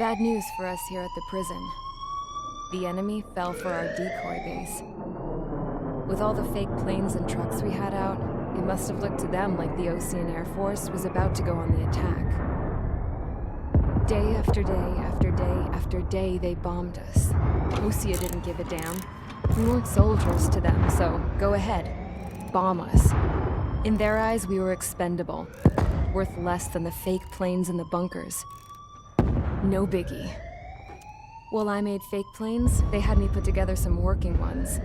Bad news for us here at the prison. The enemy fell for our decoy base. With all the fake planes and trucks we had out, it must have looked to them like the Ocean Air Force was about to go on the attack. Day after day after day after day, they bombed us. Erusea didn't give a damn. We weren't soldiers to them, so go ahead. Bomb us. In their eyes, we were expendable. Worth less than the fake planes in the bunkers. No biggie. While I made fake planes, they had me put together some working ones.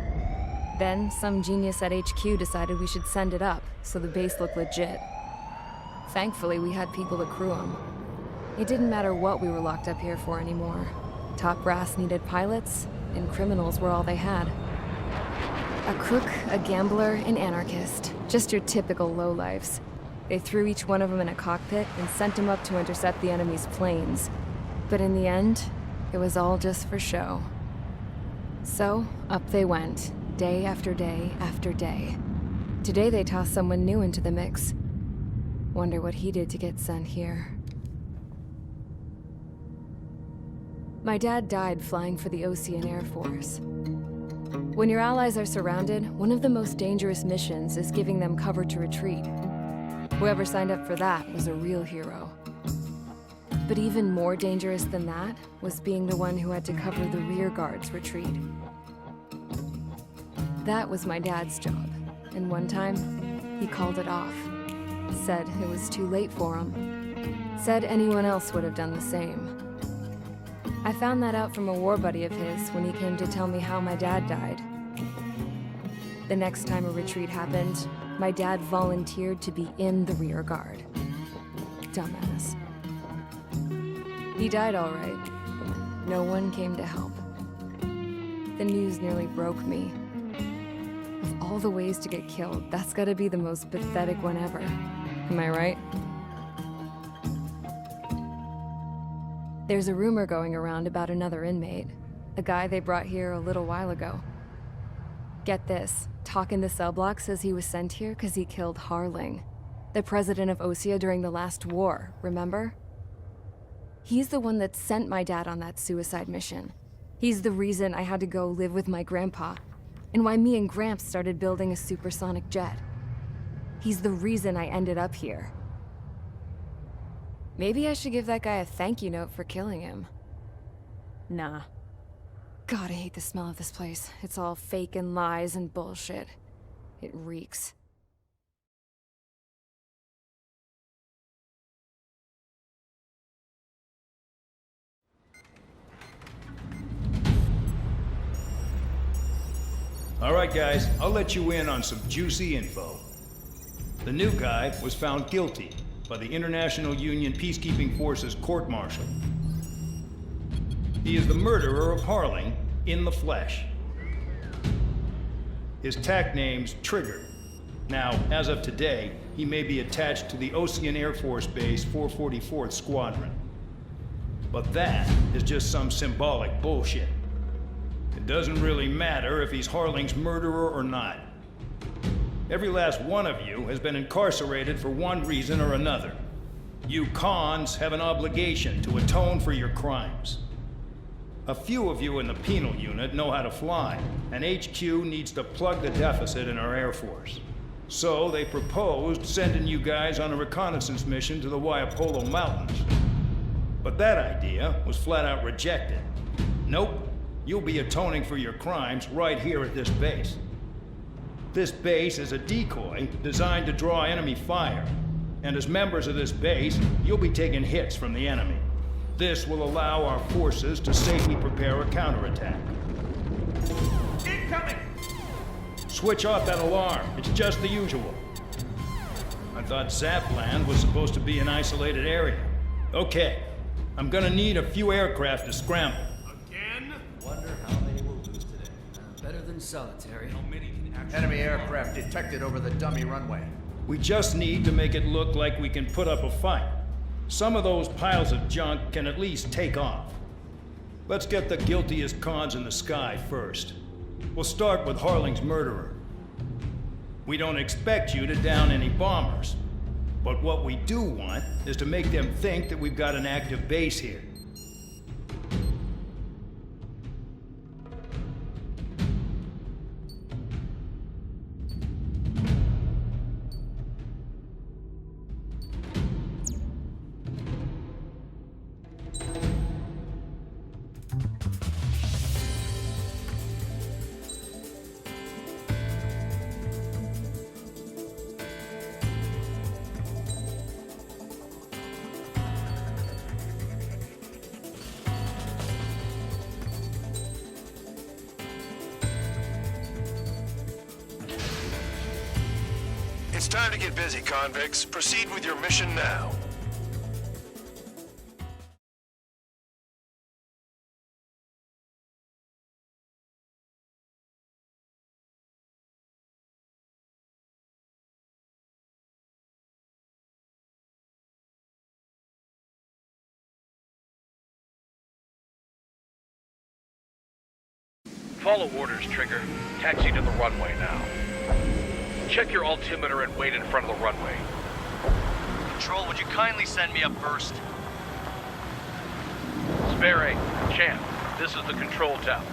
Then, some genius at HQ decided we should send it up, so the base looked legit. Thankfully, we had people to crew them. It didn't matter what we were locked up here for anymore. Top brass needed pilots, and criminals were all they had. A crook, a gambler, an anarchist. Just your typical lowlifes. They threw each one of them in a cockpit and sent them up to intercept the enemy's planes. But in the end, it was all just for show. So, up they went, day after day after day. Today they tossed someone new into the mix. Wonder what he did to get sent here. My dad died flying for the Ocean Air Force. When your allies are surrounded, one of the most dangerous missions is giving them cover to retreat. Whoever signed up for that was a real hero. But even more dangerous than that was being the one who had to cover the rear guard's retreat. That was my dad's job, and one time, he called it off. Said it was too late for him. Said anyone else would have done the same. I found that out from a war buddy of his when he came to tell me how my dad died. The next time a retreat happened, my dad volunteered to be in the rear guard. Dumbass. He died all right. No one came to help. The news nearly broke me. Of all the ways to get killed, that's gotta be the most pathetic one ever. Am I right? There's a rumor going around about another inmate. A guy they brought here a little while ago. Get this, talk in the cell block says he was sent here because he killed Harling, the president of Erusea during the last war, remember? He's the one that sent my dad on that suicide mission. He's the reason I had to go live with my grandpa, and why me and Gramps started building a supersonic jet. He's the reason I ended up here. Maybe I should give that guy a thank you note for killing him. Nah. God, I hate the smell of this place. It's all fake and lies and bullshit. It reeks. All right, guys, I'll let you in on some juicy info. The new guy was found guilty by the International Union Peacekeeping Forces court-martial. He is the murderer of Harling in the flesh. His TAC name's Trigger. Now, as of today, he may be attached to the Ocean Air Force Base 444th Squadron. But that is just some symbolic bullshit. It doesn't really matter if he's Harling's murderer or not. Every last one of you has been incarcerated for one reason or another. You cons have an obligation to atone for your crimes. A few of you in the penal unit know how to fly, and HQ needs to plug the deficit in our Air Force. So they proposed sending you guys on a reconnaissance mission to the Waiapolo Mountains. But that idea was flat out rejected. Nope. You'll be atoning for your crimes right here at this base. This base is a decoy designed to draw enemy fire. And as members of this base, you'll be taking hits from the enemy. This will allow our forces to safely prepare a counterattack. Incoming! Switch off that alarm. It's just the usual. I thought Zapland was supposed to be an isolated area. Okay. I'm gonna need a few aircraft to scramble. Wonder how many we'll lose today. Better than solitary. How many can actually... Enemy aircraft detected over the dummy runway. We just need to make it look like we can put up a fight. Some of those piles of junk can at least take off. Let's get the guiltiest cons in the sky first. We'll start with Harling's murderer. We don't expect you to down any bombers. But what we do want is to make them think that we've got an active base here. It's time to get busy, convicts. Proceed with your mission now. Follow orders, Trigger. Taxi to the runway now. Check your altimeter and wait in front of the runway. Control, would you kindly send me up first? Spare 8, Champ, this is the control tower.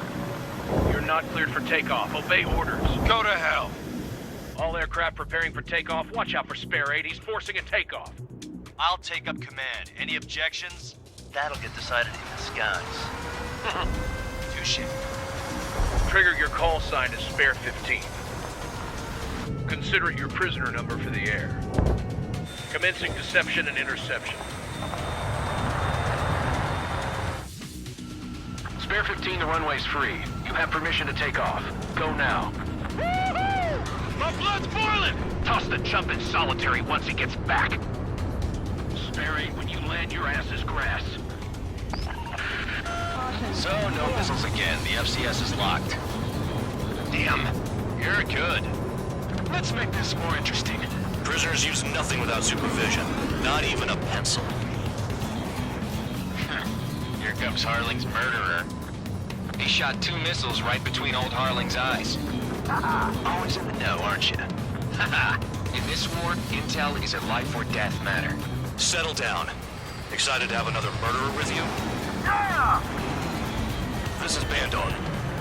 You're not cleared for takeoff. Obey orders. Go to hell. All aircraft preparing for takeoff. Watch out for Spare 8. He's forcing a takeoff. I'll take up command. Any objections? That'll get decided in the skies. Touche. Trigger, your call sign is Spare 15. Consider it your prisoner number for the air. Commencing deception and interception. Spare 15, the runway's free. You have permission to take off. Go now. Woo-hoo! My blood's boiling! Toss the chump in solitary once he gets back. Spare 8, when you land, your ass is grass. So, no missiles again. The FCS is locked. Damn, you're good. Let's make this more interesting. Prisoners use nothing without supervision. Not even a pencil. Here comes Harling's murderer. He shot 2 missiles right between old Harling's eyes. Always in the know, aren't you? In this war, intel is a life or death matter. Settle down. Excited to have another murderer with you? Yeah! This is Bandon.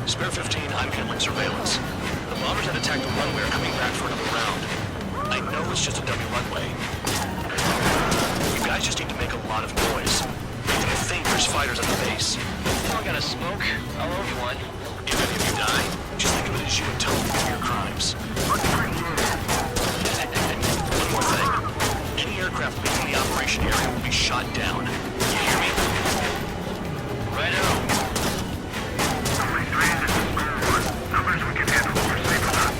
Spare 15, I'm handling surveillance. The bombers had attacked the runway are coming back for another round. I know it's just a dummy runway. You guys just need to make a lot of noise. I think there's fighters at the base. You don't gotta smoke. I'll owe you one. If any of you die, just think of it as you atone for your crimes. One more thing. Any aircraft leaving the operation area will be shot down. You hear me? Righto. Numbers we can handle. We're safe enough.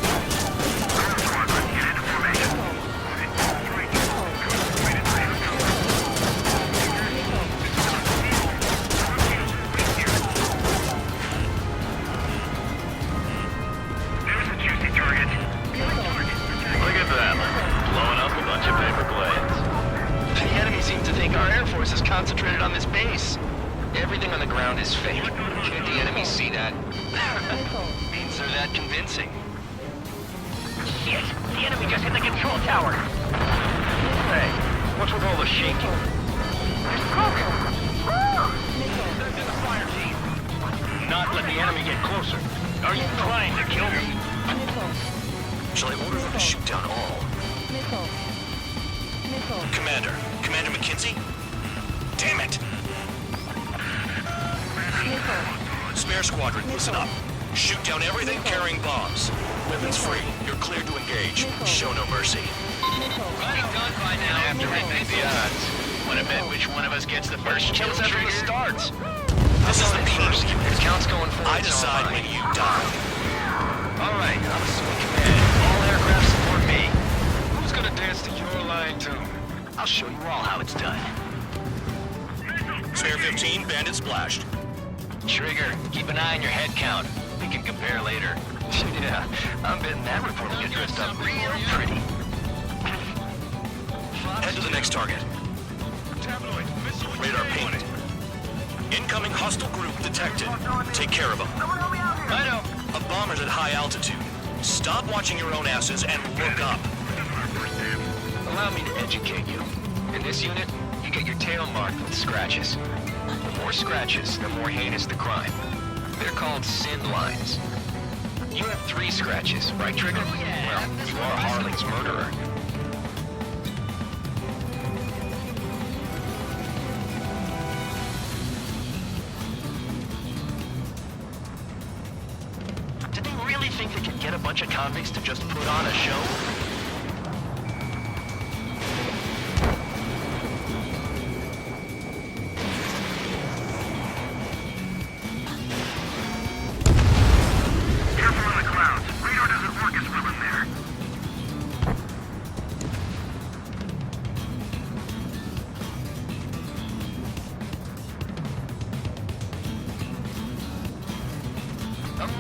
Squadron, get into formation. There's a juicy target. Look at them. Blowing up a bunch of paper planes. The enemy seems to think our Air Force is concentrated on this base. Everything on the ground is fake. Can't the enemy see that? Means they're that convincing. Shit! The enemy just hit the control tower! Hey, what's with all the shaking? There's smoke! Send in the fire team! Not let the enemy get closer. Are you trying to kill me? Shall I order them to shoot down all? Commander McKinsey? Damn it! Spare Squadron, listen up. Shoot down everything carrying bombs. Weapons free. You're cleared to engage. Show no mercy. Done by now. After we beat the odds. Wanna bet which one of us gets the first kill after it starts? This is the first. Count's going forward. I decide when you die. Alright, I'm assuming command. All aircraft support me. Who's gonna dance to your line tune? I'll show you all how it's done. Spare 15, bandit splashed. Trigger, keep an eye on your head count. We can compare later. Yeah, I'm betting that report will get dressed up real pretty. Head to the next target. Radar pinged. Incoming hostile group detected. Take care of them. I know. A bomber's at high altitude. Stop watching your own asses and look up. Allow me to educate you. In this unit, you get your tail marked with scratches. The more scratches, the more heinous the crime. They're called sin lines. You have 3 scratches, right, Trigger? Well, you are Harling's murderer. Did they really think they could get a bunch of convicts to just put on a show?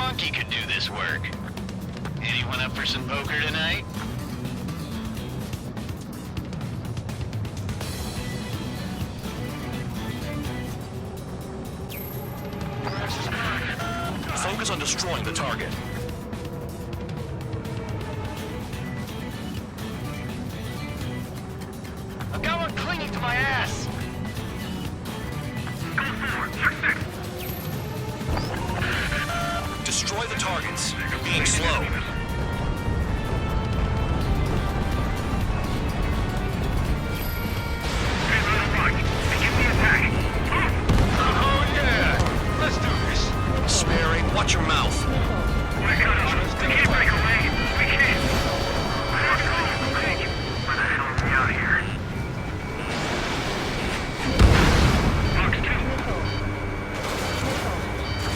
monkey could do this work. Anyone up for some poker tonight? Focus on destroying the target. I've got one clinging to my ass! Go forward. 6-6. Destroy the targets. You're being slow. Hey, little Mike. Begin the attack. Oh yeah! Let's do this! Sperry, watch your mouth. We're cut off. We can't break away. We can't. I have to go. Where the hell are we out here? Box 2.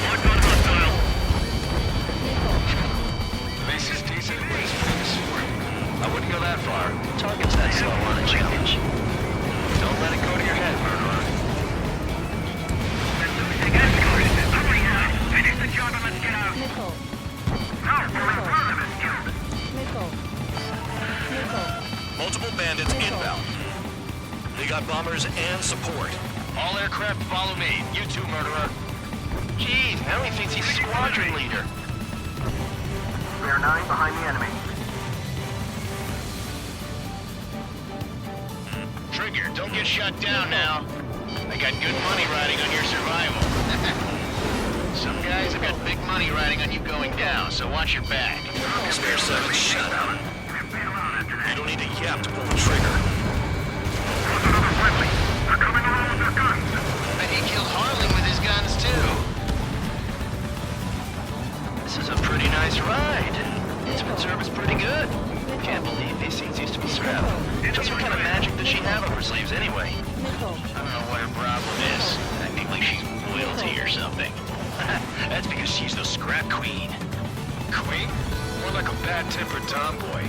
Locked on hostile. This is decent ways for this work. I wouldn't go that far. Target's that slow on a challenge. Don't let it go to your head, murderer. We're losing escorts. Hurry now. Finish the job and let's get out. No, we're in front of us, dude. Multiple bandits inbound. They got bombers and support. All aircraft follow me. You too, murderer. Jeez, now he thinks he's squadron leader. We are 9 behind the enemy. Trigger, don't get shut down now. I got good money riding on your survival. Some guys have got big money riding on you going down, so watch your back. Spare 7, shut up. You don't need to yap to pull the trigger. What's another friendly? They're coming along with their guns. And he killed Harling with his guns, too. This is a pretty nice ride. Instrument service pretty good. Can't believe these things used to be strapped. Just what kind of magic does she have up her sleeves anyway? I don't know what her problem is. Acting like she's royalty or something. That's because she's the scrap queen. Queen? More like a bad-tempered tomboy.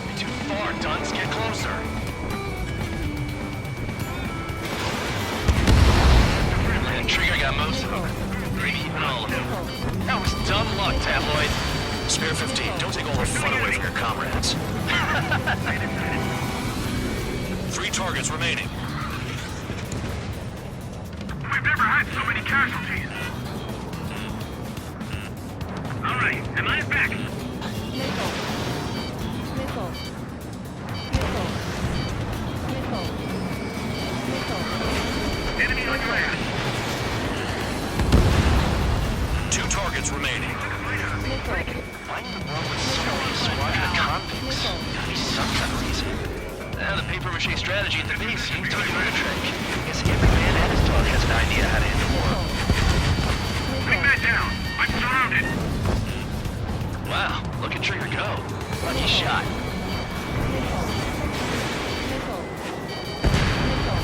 You're too far, dunce. Get closer. And Trigger got most of them. Maybe even all of them. That was dumb luck, tabloid. Spare 15, don't take all the fun away from your comrades. 3 targets remaining. We've never had so many casualties. All right, am I back? Enemy on your ass. 2 targets remaining. Why in the world would somebody squadron of convicts? Gotta be some kind of reason. The paper-mache strategy at the base seems to be doing a trick. I guess every man and his dog has an idea how to end the war. Bring that down. I'm surrounded. Wow, look at Trigger go. Lucky shot.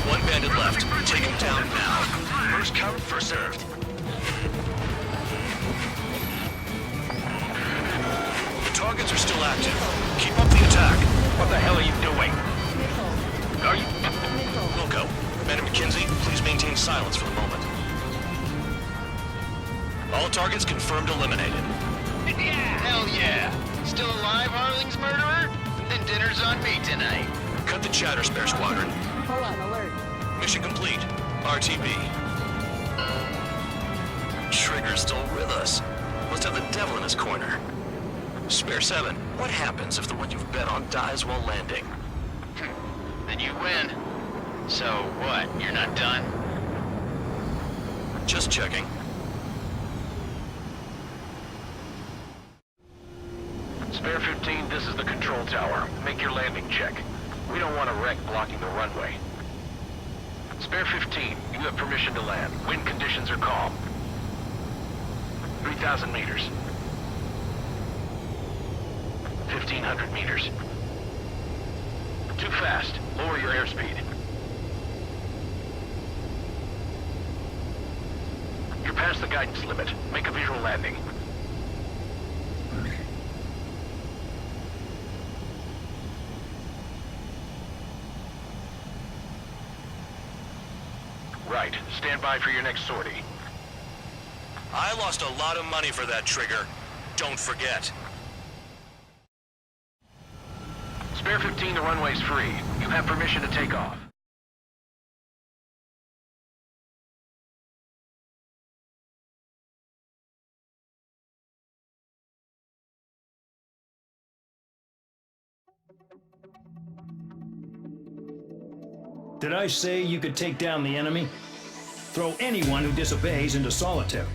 1 bandit left. Take him down now. First come, first served. The targets are still active. Keep up the attack. What the hell are you doing? Are you... Wilco, Madam McKenzie, please maintain silence for the moment. All targets confirmed eliminated. Yeah, hell yeah. Still alive, Harling's murderer? Then dinner's on me tonight. Cut the chatter, Spare Squadron. Hold on, alert. Mission complete. RTB. Trigger's still with us. Must have the devil in his corner. Spare 7, what happens if the one you've bet on dies while landing? Then you win. So what, you're not done? Just checking. Spare 15, this is the control tower. Make your landing check. We don't want a wreck blocking the runway. Spare 15, you have permission to land. Wind conditions are calm. 3,000 meters. 1,500 meters. Too fast. Lower your airspeed. You're past the guidance limit. Make a visual landing. Right. Stand by for your next sortie. I lost a lot of money for that trigger. Don't forget. Spare 15, the runway's free. You have permission to take off. Did I say you could take down the enemy? Throw anyone who disobeys into solitary.